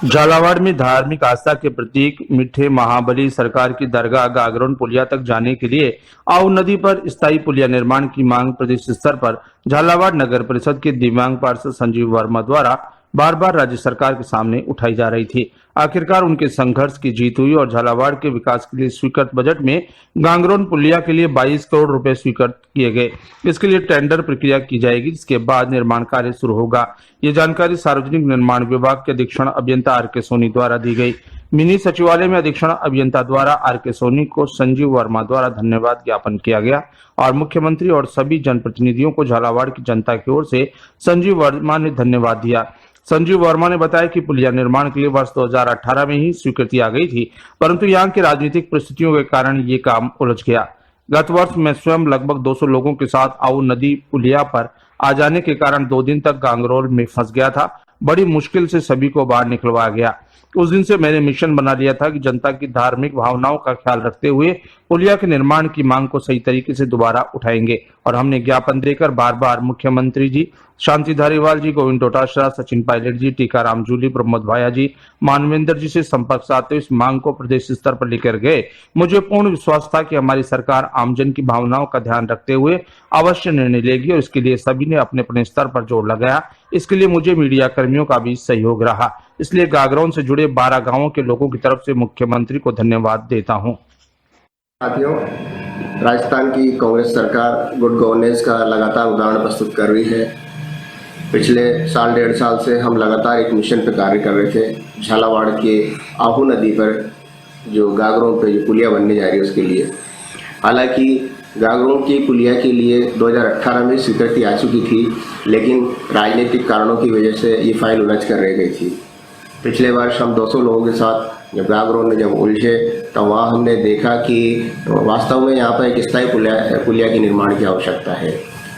झालावाड़ में धार्मिक आस्था के प्रतीक मीठे महाबली सरकार की दरगाह गागरोन पुलिया तक जाने के लिए आऊ नदी पर स्थायी पुलिया निर्माण की मांग प्रदेश स्तर पर झालावाड़ नगर परिषद के दिव्यांग पार्षद संजीव वर्मा द्वारा बार बार राज्य सरकार के सामने उठाई जा रही थी। आखिरकार उनके संघर्ष की जीत हुई और झालावाड़ के विकास के लिए स्वीकृत बजट में गांगरोन पुलिया के लिए 22 करोड़ रुपए स्वीकृत किए गए। इसके लिए टेंडर प्रक्रिया की जाएगी, जिसके बाद निर्माण कार्य शुरू होगा। ये जानकारी सार्वजनिक निर्माण विभाग के अधीक्षण अभियंता आर के सोनी द्वारा दी गई। मिनी सचिवालय में अधीक्षण अभियंता द्वारा आर के सोनी को संजीव वर्मा द्वारा धन्यवाद ज्ञापन किया गया और मुख्यमंत्री और सभी जनप्रतिनिधियों को झालावाड़ की जनता की ओर से संजीव वर्मा ने धन्यवाद दिया। संजीव वर्मा ने बताया कि पुलिया निर्माण के लिए वर्ष 2018 में ही स्वीकृति आ गई थी, परंतु यहाँ की राजनीतिक परिस्थितियों के कारण ये काम उलझ गया। गत वर्ष मैं स्वयं लगभग 200 लोगों के साथ आऊ नदी पुलिया पर आ जाने के कारण 2 दिन तक गांगरोल में फंस गया था। बड़ी मुश्किल से सभी को बाहर निकलवाया गया। उस दिन से मैंने मिशन बना लिया था कि जनता की धार्मिक भावनाओं का ख्याल रखते हुए पुलिया के निर्माण की मांग को सही तरीके से दोबारा उठाएंगे और हमने ज्ञापन देकर बार बार मुख्यमंत्री जी, शांति धारीवाल जी, गोविंद डोटासरा, सचिन पायलट जी, टीकाराम जूली, प्रमोद भाया जी, मानवेंद्र जी से संपर्क साधते इस मांग को प्रदेश स्तर पर लेकर गए। मुझे पूर्ण विश्वास था कि हमारी सरकार आमजन की भावनाओं का ध्यान रखते हुए अवश्य निर्णय लेगी और इसके लिए सभी ने अपने अपने स्तर पर जोर लगाया। इसके लिए मुझे मीडिया कर्मियों का भी सहयोग रहा। इसलिए गागरोन से जुड़े 12 गांवों के लोगों की तरफ से मुख्यमंत्री को धन्यवाद देता हूं। साथियों, राजस्थान की कांग्रेस सरकार गुड गवर्नेंस का लगातार उदाहरण प्रस्तुत कर रही है। पिछले साल 1.5 साल से हम लगातार एक मिशन पर कार्य कर रहे थे। झालावाड़ के आहू नदी पर जो गागरोन पे जो पुलिया बनने जा रही है उसके लिए। हालांकि गागरोन की पुलिया के लिए 2018 में स्वीकृति आ चुकी थी, लेकिन राजनीतिक कारणों की वजह से ये फाइल उलझ कर रह गई थी। पिछले वर्ष हम 200 लोगों के साथ जब गागरोन में जब उलझे तो वहाँ हमने देखा कि वास्तव में यहाँ पर एक स्थायी पुलिया के निर्माण की आवश्यकता है।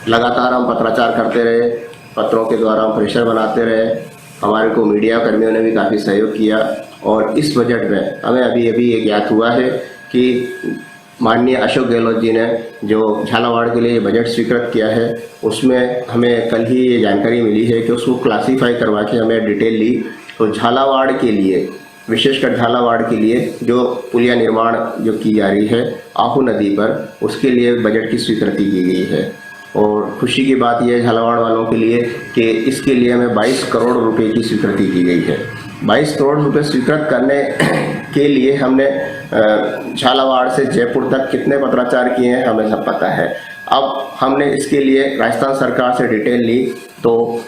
लगातार हम पत्राचार करते रहे, पत्रों के द्वारा हम प्रेशर बनाते रहे। हमारे को मीडिया कर्मियों ने भी काफ़ी सहयोग किया और इस बजट में हमें अभी ये ज्ञात हुआ है कि माननीय अशोक गहलोत जी ने जो झालावाड़ के लिए बजट स्वीकृत किया है, उसमें हमें कल ही ये जानकारी मिली है कि उसको क्लासीफाई करवा के हमें डिटेल ली। तो झालावाड़ के लिए, विशेषकर झालावाड़ के लिए जो पुलिया निर्माण जो की जा रही है आहू नदी पर, उसके लिए बजट की स्वीकृति की गई है। और खुशी की बात यह है झालावाड़ वालों के लिए कि इसके लिए हमें 22 करोड़ रुपए की स्वीकृति की गई है। 22 करोड़ रुपए स्वीकृत करने के लिए हमने झालावाड़ से जयपुर तक कितने पत्राचार किए हैं हमें सब पता है। अब हमने इसके लिए राजस्थान सरकार से डिटेल ली तो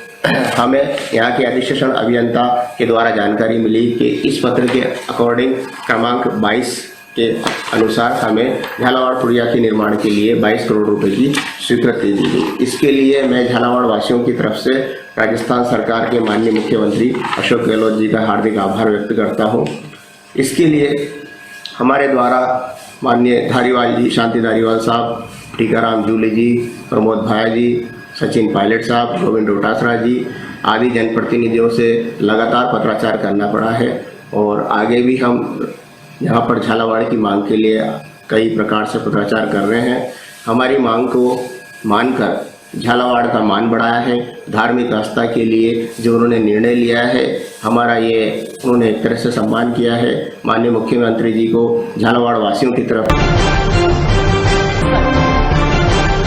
हमें यहाँ के अधिशासन अभियंता के द्वारा जानकारी मिली कि इस पत्र के अकॉर्डिंग क्रमांक 22 के अनुसार हमें झालावाड़ पुलिया के निर्माण के लिए 22 करोड़ रुपए की स्वीकृति दी गई। इसके लिए मैं झालावाड़ वासियों की तरफ से राजस्थान सरकार के माननीय मुख्यमंत्री अशोक गहलोत जी का हार्दिक आभार व्यक्त करता हूँ। इसके लिए हमारे द्वारा माननीय धारीवाल जी, शांति धारीवाल साहब, टीकाराम जूली जी, प्रमोद भाया जी, सचिन पायलट साहब, गोविंद डोटासरा जी आदि जनप्रतिनिधियों से लगातार पत्राचार करना पड़ा है और आगे भी हम यहाँ पर झालावाड़ की मांग के लिए कई प्रकार से पत्राचार कर रहे हैं। हमारी मांग को मानकर झालावाड़ का मान बढ़ाया है। धार्मिक आस्था के लिए जो उन्होंने निर्णय लिया है, हमारा ये उन्होंने एक तरह से सम्मान किया है। माननीय मुख्यमंत्री जी को झालावाड़ वासियों की तरफ